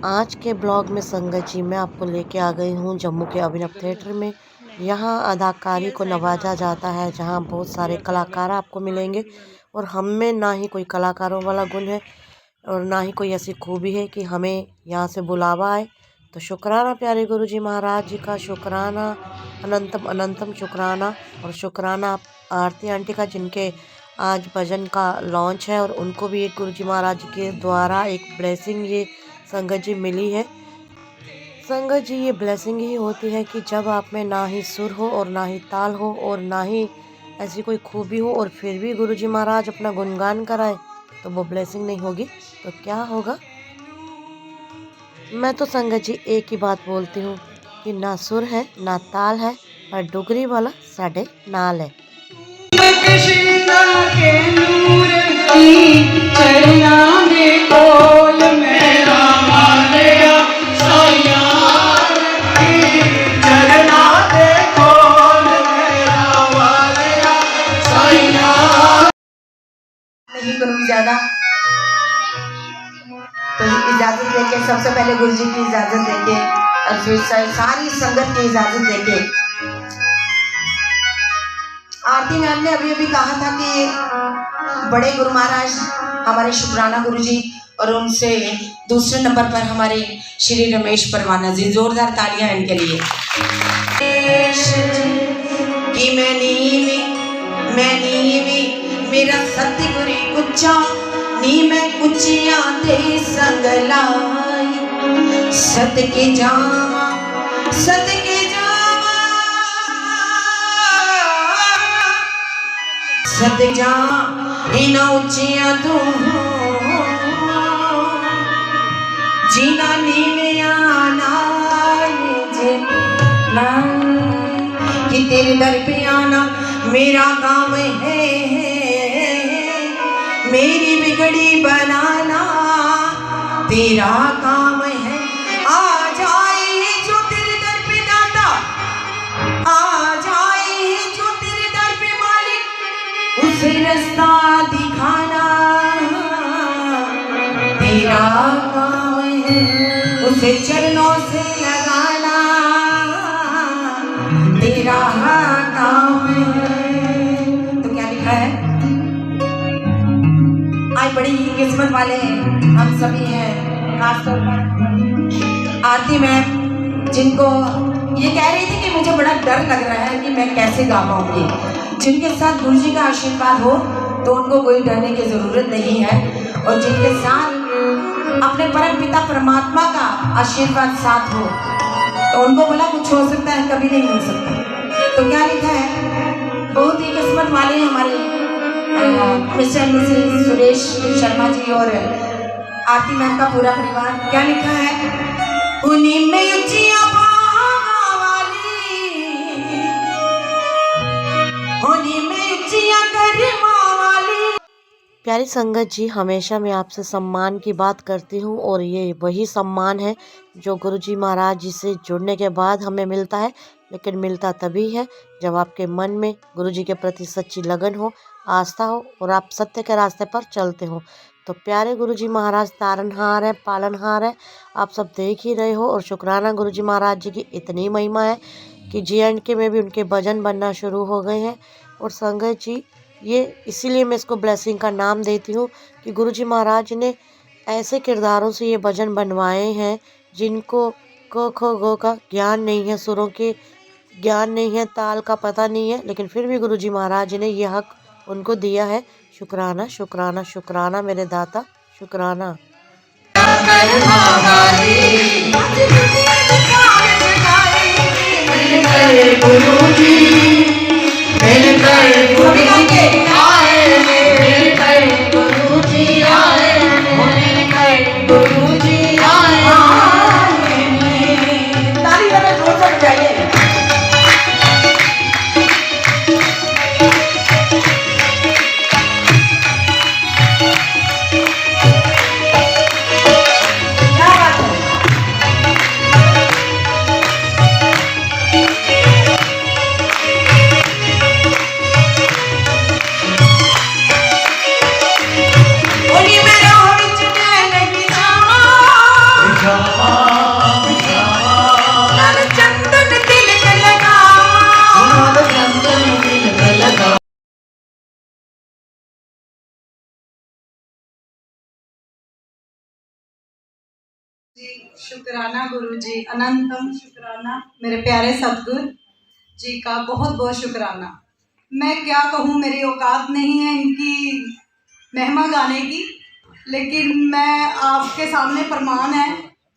आज के ब्लॉग में संगत जी मैं आपको लेके आ गई हूँ जम्मू के अभिनव थिएटर में। यहाँ अदाकारी को नवाजा जाता है, जहाँ बहुत सारे कलाकार आपको मिलेंगे। और हम में ना ही कोई कलाकारों वाला गुण है और ना ही कोई ऐसी खूबी है कि हमें यहाँ से बुलावा आए। तो शुक्राना प्यारे गुरु जी महाराज जी का, शुक्राना अनंतम अनंतम शुक्राना। और शुक्राना आरती आंटी का, जिनके आज भजन का लॉन्च है और उनको भी एक गुरु जी महाराज जी के द्वारा एक ब्लेसिंग ये संगत जी मिली है। संगत जी ये ब्लेसिंग ही होती है कि जब आप में ना ही सुर हो और ना ही ताल हो और ना ही ऐसी कोई खूबी हो और फिर भी गुरु जी महाराज अपना गुणगान कराए, तो वो ब्लेसिंग नहीं होगी तो क्या होगा। मैं तो संगत जी एक ही बात बोलती हूँ कि ना सुर है ना ताल है, पर डुगरी वाला साडे नाल है। ज्यादा तो इजाजत लेके, सबसे पहले गुरु जी की इजाजत लेके और फिर सारी संगत की इजाजत लेके, आरती मैम ने अभी अभी कहा था कि बड़े गुरु महाराज हमारे शुक्राना गुरु जी और उनसे दूसरे नंबर पर हमारे श्री रमेश परवाना जी। जोरदार तालियां इनके लिए। कि मैं नीवी मेरा सतगुरु उच्चा नी मैं उच्चिया दे संग लाई, सदके जावा सदके जावा सदके जा इना उच्चिया तू जीना नीविया नाल जे ना, कि तेरे दर पे आना मेरा काम है, मेरी बिगड़ी बनाना तेरा काम है। आ जाए जो तेरे दर पे दाता, आ जाए जो तेरे दर पे मालिक, उसे रास्ता दिखाना तेरा काम है, उसे चरणों से लगाना तेरा काम है। तो क्या लिखा है? आज बड़ी ही किस्मत वाले हम सभी हैं, खासतौर पर आरती मैम, जिनको ये कह रही थी कि मुझे बड़ा डर लग रहा है कि मैं कैसे गा पाऊंगी। जिनके साथ गुरु जी का आशीर्वाद हो तो उनको कोई डरने की जरूरत नहीं है, और जिनके साथ अपने परम पिता परमात्मा का आशीर्वाद साथ हो तो उनको बोला कुछ हो सकता है, कभी नहीं हो सकता। तो क्या लिखा है? बहुत ही किस्मत वाले हमारे मिस्टर मिसेस सुरेश शर्मा जी और आरती मैम का पूरा परिवार। क्या लिखा है? उन्हीं में उच्चियां वाली, उन्हीं में उच्चियां करमा वाली। प्यारी संगत जी, हमेशा मैं आपसे सम्मान की बात करती हूँ और ये वही सम्मान है जो गुरु जी महाराज जी से जुड़ने के बाद हमें मिलता है। लेकिन मिलता तभी है जब आपके मन में गुरु जी के प्रति सच्ची लगन हो, आस्था हो और आप सत्य के रास्ते पर चलते हो। तो प्यारे गुरु जी महाराज तारनहार है, पालनहार है, आप सब देख ही रहे हो। और शुक्राना गुरु जी महाराज जी की इतनी महिमा है कि JNK में भी उनके भजन बनना शुरू हो गए हैं। और संगत जी, ये इसीलिए मैं इसको ब्लेसिंग का नाम देती हूँ कि गुरु जी महाराज ने ऐसे किरदारों से ये भजन बनवाए हैं जिनको क ख ग का ज्ञान नहीं है, सुरों के ज्ञान नहीं है, ताल का पता नहीं है, लेकिन फिर भी गुरु जी महाराज ने ये हक उनको दिया है। शुक्राना शुक्राना शुक्राना मेरे दाता, शुक्राना। शुक्राना गुरु जी, अनंतम शुक्राना मेरे प्यारे सतगुरु जी का बहुत बहुत शुक्राना। मैं क्या कहूँ, मेरी औकात नहीं है इनकी महिमा गाने की, लेकिन मैं आपके सामने प्रमाण है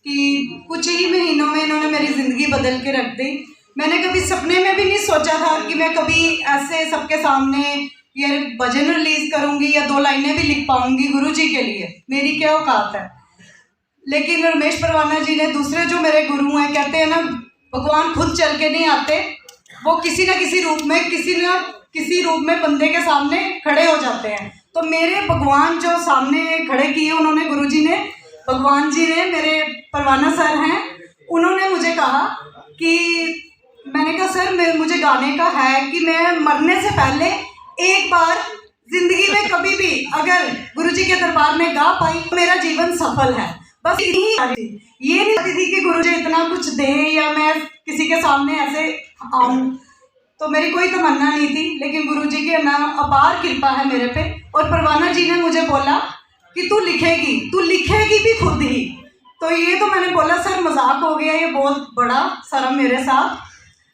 कि कुछ ही महीनों में इन्होंने मेरी ज़िंदगी बदल के रख दी। मैंने कभी सपने में भी नहीं सोचा था कि मैं कभी ऐसे सबके सामने ये भजन रिलीज़ करूँगी या 2 लाइनें भी लिख पाऊँगी गुरु जी के लिए। मेरी क्या औकात है। लेकिन रमेश परवाना जी ने, दूसरे जो मेरे गुरु हैं, कहते हैं ना भगवान खुद चल के नहीं आते, वो किसी न किसी रूप में किसी रूप में बंदे के सामने खड़े हो जाते हैं। तो मेरे भगवान जो सामने खड़े किए उन्होंने, गुरुजी ने, भगवान जी ने, मेरे परवाना सर हैं, उन्होंने मुझे कहा कि, मैंने कहा सर मुझे गाने का है कि मैं मरने से पहले एक बार जिंदगी में कभी भी अगर गुरुजी के दरबार में गा पाई तो मेरा जीवन सफल है। बस यही ये नहीं चाहती थी कि गुरुजी इतना कुछ दें या मैं किसी के सामने ऐसे आऊं, तो मेरी कोई तमन्ना नहीं थी। लेकिन गुरुजी की ना अपार कृपा है मेरे पे। और परवाना जी ने मुझे बोला कि तू लिखेगी भी खुद ही। तो ये तो मैंने बोला सर मजाक हो गया, ये बहुत बड़ा सारा मेरे साथ,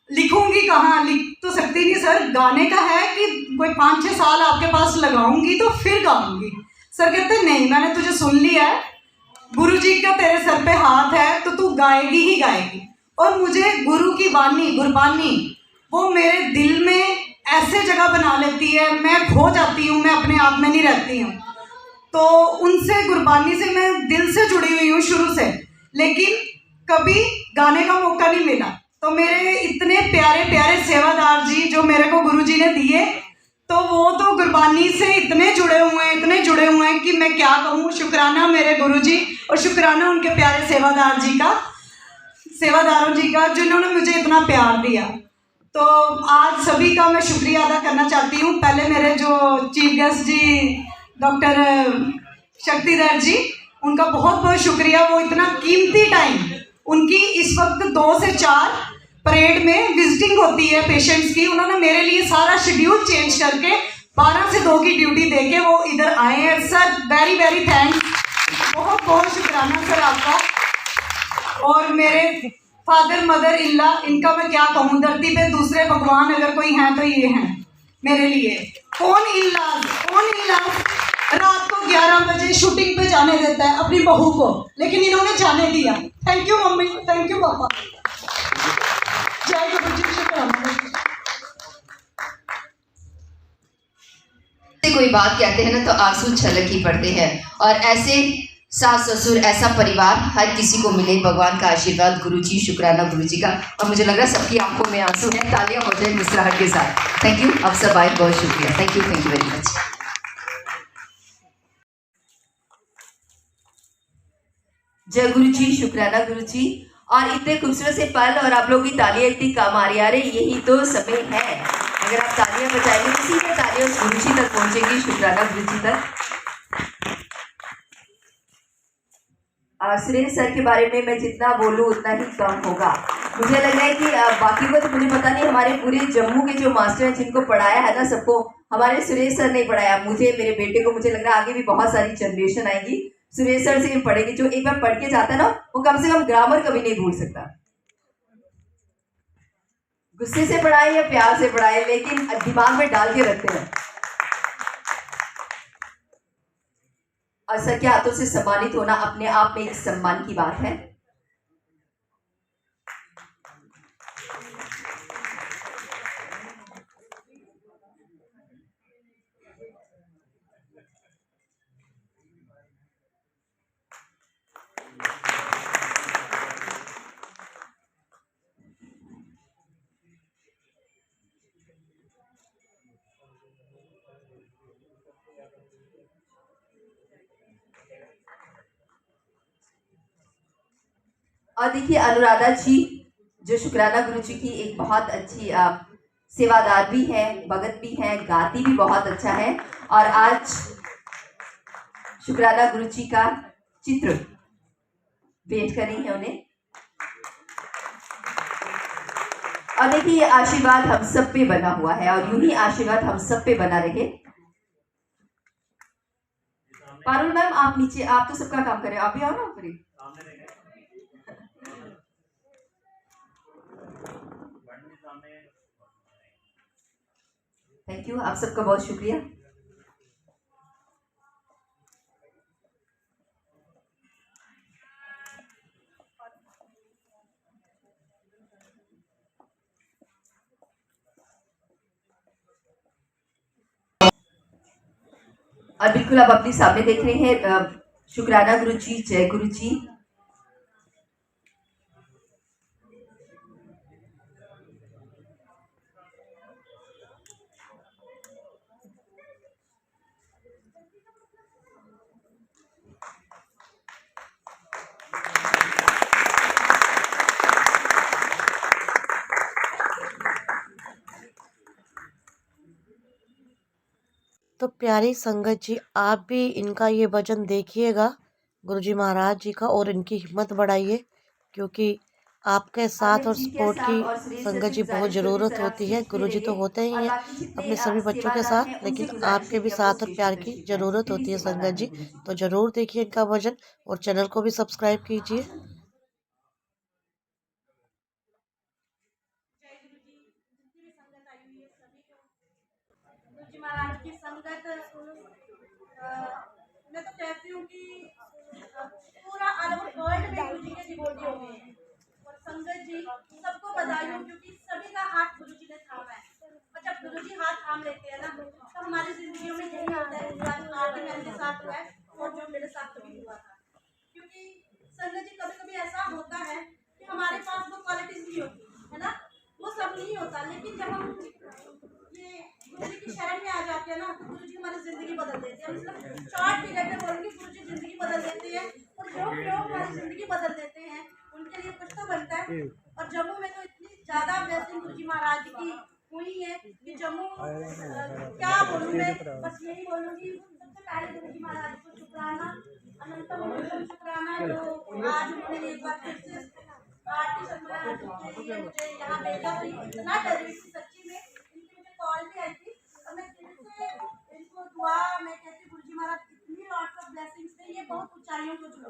लिखूंगी कहाँ, लिख तो सकती नहीं सर। गाने का है कि कोई 5-6 साल आपके पास लगाऊंगी तो फिर गाऊंगी। सर कहते नहीं, मैंने तुझे सुन लिया है, गुरु जी का तेरे सर पे हाथ है तो तू गाएगी ही गाएगी। और मुझे गुरु की वाणी, गुरबानी, वो मेरे दिल में ऐसे जगह बना लेती है, मैं खो जाती हूँ, मैं अपने आप में नहीं रहती हूँ। तो उनसे, गुरबानी से मैं दिल से जुड़ी हुई हूँ शुरू से, लेकिन कभी गाने का मौका नहीं मिला। तो मेरे इतने प्यारे प्यारे सेवादार जी जो मेरे को गुरु जी ने दिए, तो वो तो गुरबानी से इतने जुड़े हुए हैं कि मैं क्या कहूँ। शुक्राना मेरे गुरु जी और शुक्राना उनके प्यारे सेवादारों जी का जिन्होंने मुझे इतना प्यार दिया। तो आज सभी का मैं शुक्रिया अदा करना चाहती हूँ। पहले मेरे जो चीफ गेस्ट जी डॉक्टर शक्तिधर जी, उनका बहुत बहुत शुक्रिया। वो इतना कीमती टाइम, उनकी इस वक्त 2 से 4 परेड में विजिटिंग होती है पेशेंट्स की, उन्होंने मेरे लिए सारा शेड्यूल चेंज करके 12 से 2 की ड्यूटी देके वो इधर आए हैं। सर वेरी वेरी थैंक्स, बहुत बहुत शुक्राना सर आपका। और मेरे फादर मदर इल्ला, इनका मैं क्या कहूँ, धरती पे दूसरे भगवान अगर कोई हैं तो ये हैं मेरे लिए। कौन इल्लास रात को 11 बजे शूटिंग पे जाने देता है अपनी बहू को, लेकिन इन्होंने जाने दिया। Thank you mummy, thank you पापा। जय गुरु जी, शुक्राना। कोई बात कहते हैं ना तो आंसू छलक ही पड़ते हैं। और ऐसे सास ससुर, ऐसा परिवार हर किसी को मिले। भगवान का आशीर्वाद, गुरुजी, शुक्राना गुरुजी का। और मुझे लग रहा है सबकी आंखों में आंसू हैं। तालियां हो जाए मुस्कुराहट के साथ। थैंक यू, आप सब आए, बहुत शुक्रिया। Thank you very much. जय गुरु जी, शुक्राना गुरु जी। और इतने खूबसूरत से पल और आप लोगों की तालियां इतनी काम आ रही, अरे यही तो समय है। अगर आप तालियां बजाएंगे तो सीधे तालियां उस गुरु जी तक पहुंचेगी, शुक्राना गुरु जी तक। सुरेश सर के बारे में मैं जितना बोलूँ उतना ही कम होगा। मुझे लग रहा है कि बाकी को तो मुझे पता नहीं, हमारे पूरे जम्मू के जो मास्टर हैं जिनको पढ़ाया है ना सबको, हमारे सुरेश सर ने पढ़ाया। मुझे, मेरे बेटे को, मुझे लग रहा है आगे भी बहुत सारी जनरेशन आएंगी सुरेश सर से पढ़ेगी। जो एक बार पढ़ के जाता है ना, वो कम से कम ग्रामर कभी नहीं भूल सकता। गुस्से से पढ़ाए या प्यार से पढ़ाए, लेकिन दिमाग में डाल के रखते हैं। और सर के हाथों से सम्मानित होना अपने आप में एक सम्मान की बात है। और देखिए अनुराधा जी जो शुक्राना गुरु जी की एक बहुत अच्छी सेवादार भी है, भगत भी है, गाती भी बहुत अच्छा है। और आज शुक्राना गुरु जी का चित्र भेंट करी है उन्हें। और देखिए ये आशीर्वाद हम सब पे बना हुआ है और यूं ही आशीर्वाद हम सब पे बना रहे। पारुल मैम आप नीचे, आप तो सबका काम कर रहे हो, आप भी आओ ना ऊपर। थैंक यू, आप सबका बहुत शुक्रिया। और बिल्कुल आप अपने सामने देख रहे हैं शुक्राना गुरु जी, जय गुरु जी। तो प्यारी संगत जी, आप भी इनका ये भजन देखिएगा गुरुजी महाराज जी का, और इनकी हिम्मत बढ़ाइए, क्योंकि आपके साथ अमित और जी के सपोर्ट की साथ और सुरेश सर संगत से जी बहुत गुजारिश करती हूँ ज़रूरत सर, आप होती है। स्टेज पे गुरुजी तो रहिए। होते ही और हैं बाकी जितने अपने सभी बच्चों के सेवादार साथ, हैं उनसे लेकिन गुजारिश है आपके भी कि अब वो साथ और स्टेज पे प्यार की तशरीफ लाएं। ज़रूरत सभी होती है सेवादार संगत हैं जी। गुरु जी। तो ज़रूर देखिए इनका भजन, और चैनल को भी सब्सक्राइब कीजिए। गुरुजी महाराज की संगत मैं तो कहती हूँ कि पूरा ऑल ओवर वर्ल्ड में गुरुजी के डिवोटी हो गए हैं। और संगत जी सबको बधाई हो, क्योंकि सभी का हाथ गुरुजी ने थामा है। और जब गुरुजी हाथ थाम लेते हैं ना, तो हमारी जिंदगियों में यही होता है। आगे मेरे साथ हुआ है और जो मेरे साथ कभी हुआ था, क्योंकि संगत जी कभी कभी ऐसा होता है कि हमारे पास वो क्वालिटीज नहीं होती है ना, वो सब नहीं होता, लेकिन जब हम ये गुरुजी की शरण में आ जाते हैं ना, तो गुरुजी हमारी जिंदगी बदल देते हैं। मतलब शॉर्ट पीरियड में बोलूंगी, गुरुजी जिंदगी बदल देते हैं। और जो लोग हमारी जिंदगी बदल देते हैं उनके लिए कुछ तो बनता है। और जम्मू में तो इतनी ज्यादा ब्लेसिंग गुरुजी महाराज जी की हुई है कि जम्मू क्या बोलूं मैं, बस यही बोलूंगी सबसे पहले गुरुजी महाराज को शुक्राना, अनंतम शुक्राना, जो आज उन्होंने एक बार फिर से आरती सम्मेलन के लिए मुझे यहाँ भेजा। तो इतना डर रही थी सच्ची में, इनकी मुझे कॉल भी आई थी, और मैं दिल से इनको दुआ, मैं कहती गुरुजी महाराज इतनी लॉट्स ऑफ ब्लेसिंग्स थे, ये बहुत ऊंचाइयों को छू।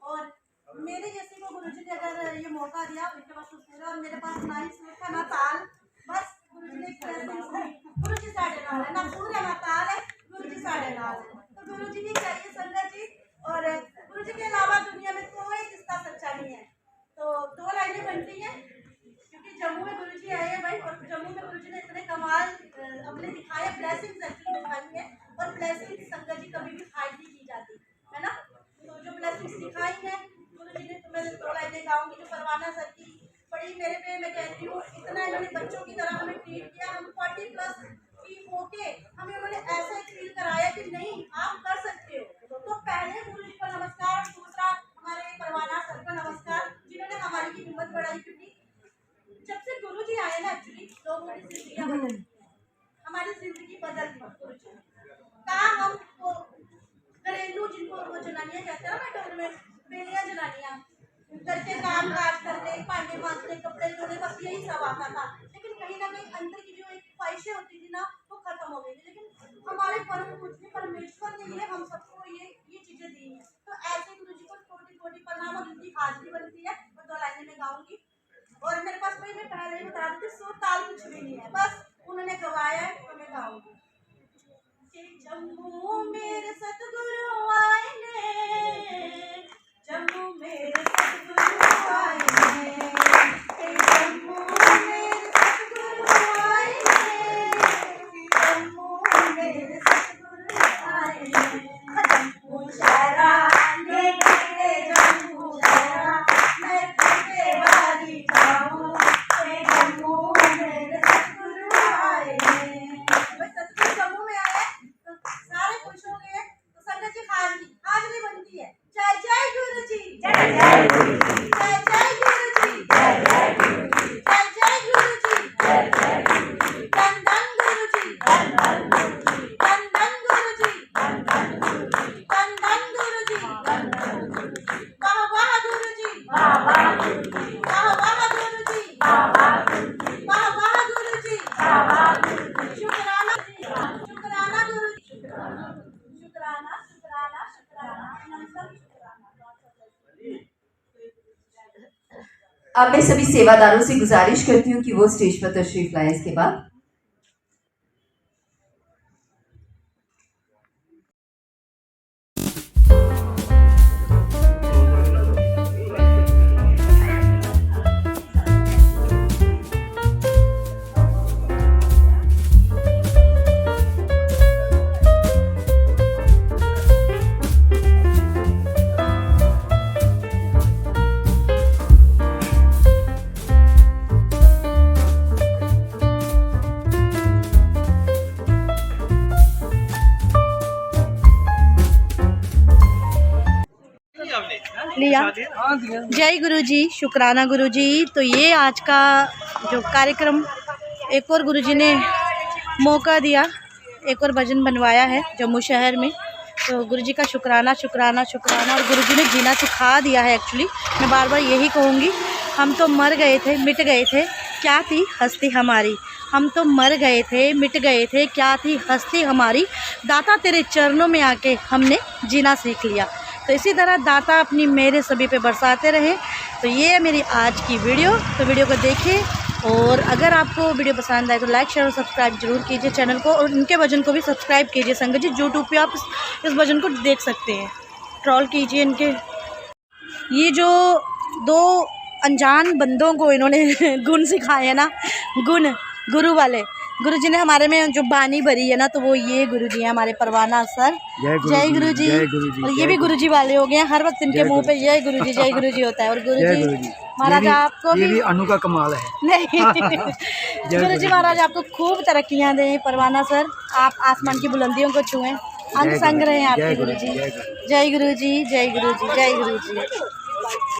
और मेरे जैसे को गुरुजी ने अगर ये मौका दिया, उनके पास कुछ पूरा, और मेरे पास ना ही सुर था ना ताल, बस गुरुजी ने ब्लेसिंग्स दी। गुरुजी साढ़े नाल है, ना सुर है ना ताल है, गुरुजी साढ़े नाल है। तो गुरुजी भी चाहिए संगत जी, और गुरुजी के अलावा दुनिया में कोई रिश्ता सच्चा नहीं है। तो दो लाइनें बनती हैं, क्योंकि जम्मू में गुरुजी आए हैं भाई, और जम्मू में गुरुजी ने इतने कमाल अपने दिखाए, ब्लेसिंग्स एक्चुअली दिखाई है। और ब्लेसिंग्स संगत जी कभी भी हाइड नहीं की जाती है ना। तो जो ब्लेसिंग्स दिखाई है गुरुजी ने, तो मैं दो लाइनें गाऊंगी। जो परवाना सर की बड़ी मेरे पे, मैं कहती हूँ इतना इन्होंने बच्चों की तरह हमें ट्रीट किया। हम 40+ की होके हमें उन्होंने ऐसा फील कराया कि नहीं आप कर सकते हो। तो पहले गुरुजी को नमस्कार, और दूसरा हमारे परवाना सर को नमस्कार, जिन्होंने हमारी की हिम्मत बढ़ाई। क्योंकि जब से गुरुजी आए ना, एक्चुअली लोगों की जिंदगियां बदल गई, हमारी जिंदगी बदल गई गुरुजी कहा। हम वो घरेलू, जिनको वो जनानियां कहते हैं ना मेट्रो में, बेलियां जनानियां, घर के काम काज करने, भांडे मांजने, कपड़े धोने, बस यही सब आता था। लेकिन कहीं ना कहीं अंदर की जो एक ख्वाहिशें होती थी ना, वो खत्म हो गई थी। लेकिन हमारे परम पूज्य परमेश्वर ने ये हम सबको ये चीजें दी हैं। तो ऐसे गुरुजी को छोटी छोटी प्रणाम, और उनकी हाजिरी बनती है। और दो लाइनें में गाऊंगी। और मेरे पास भाई, मैं पहले ही बता देती, सुर ताल कुछ भी नहीं है, बस उन्होंने गवाया है तो मैं गाऊंगी। जम्मू मेरे सतगुरु आए ने, जम्मू मेरे सतगुरु आए ने, जम्मू मेरे सतगुरु आए ने, जम्मू मेरे सतगुरु आए ने। जम्मू शहरा ने कहते जम्मू शहरा, मैं कहते वाली जाऊं, जम्मू मेरे सतगुरु आए ने। बस सतगुरु जम्मू में आए तो सारे खुश हो गए। तो संगत जी हाजरी हाजरी बनती है। जय जय गुरु जी, जय जय गुरु जी, जय जय गुरु जी, जय जय गुरु जी, जय जय गुरु जी, जय जय गुरु जी, धन धन गुरु जी, धन धन गुरु जी, धन धन गुरु जी, धन धन गुरु जी, धन धन गुरु जी, धन धन गुरु जी, वाह वाह गुरु जी, वाह वाह गुरु जी, वाह वाह गुरु जी, वाह वाह गुरु जी, वाह वाह गुरु जी, वाह वाह गुरु जी। शुक्राना शुक्राना गुरु जी, शुक्राना शुक्राना शुक्राना शुक्राना, अनंतम शुक्राना। अब मैं सभी सेवादारों से गुजारिश करती हूँ कि वो स्टेज पर तशरीफ लाएं। इसके बाद लिया। जय गुरु जी, शुक्राना गुरु जी। तो ये आज का जो कार्यक्रम, एक और गुरु जी ने मौका दिया, एक और भजन बनवाया है जम्मू शहर में। तो गुरु जी का शुक्राना शुक्राना शुक्राना। और गुरु जी ने जीना सिखा दिया है। एक्चुअली मैं बार बार यही कहूँगी, हम तो मर गए थे, मिट गए थे, क्या थी हस्ती हमारी। हम तो मर गए थे, मिट गए थे, क्या थी हस्ती हमारी। दाता तेरे चरणों में आके हमने जीना सीख लिया। तो इसी तरह दाता अपनी मेरे सभी पे बरसाते रहे। तो ये है मेरी आज की वीडियो। तो वीडियो को देखिए, और अगर आपको वीडियो पसंद आए तो लाइक शेयर और सब्सक्राइब जरूर कीजिए चैनल को, और इनके भजन को भी सब्सक्राइब कीजिए। संगत जी यूट्यूब पे आप इस भजन को देख सकते हैं, ट्रोल कीजिए इनके। ये जो दो अनजान बंदों को इन्होंने गुण सिखाए हैं ना, गुण गुरु वाले, गुरु जी ने हमारे में जो बानी भरी है ना, तो वो ये गुरु जी हैं हमारे परवाना सर। जय गुरु जी। और ये भी गुरु जी वाले हो गए हैं, हर वक्त इनके मुंह पे जय गुरु जी होता है। और गुरु जी महाराज आपको भी अनु का कमाल है। नहीं गुरु जी महाराज आपको खूब तरक्कियां दें परवाना सर, आप आसमान की बुलंदियों को छुएं, अंग संग रहे हैं आपके गुरु जी। जय गुरु जी, जय गुरु जी, जय गुरु जी।